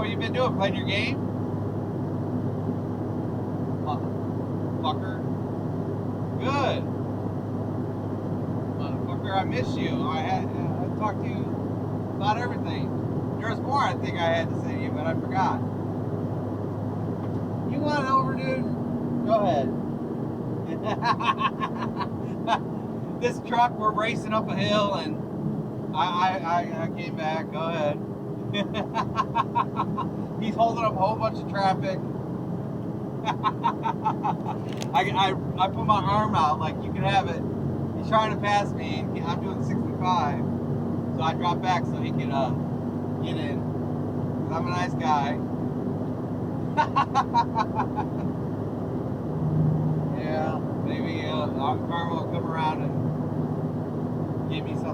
what you been doing? Playing your game? Fucker. Good. Motherfucker, I miss you. I talked to you about everything. There was more I think I had to say to you, but I forgot. You want it over, dude? Go ahead. This truck, we're racing up a hill, and I came back. Go ahead. He's holding up a whole bunch of traffic. I put my arm out like you can have it. He's trying to pass me, and I'm doing 65, so I dropped back so he could get in. 'Cause I'm a nice guy. Yeah, maybe Karma will come around and give me something.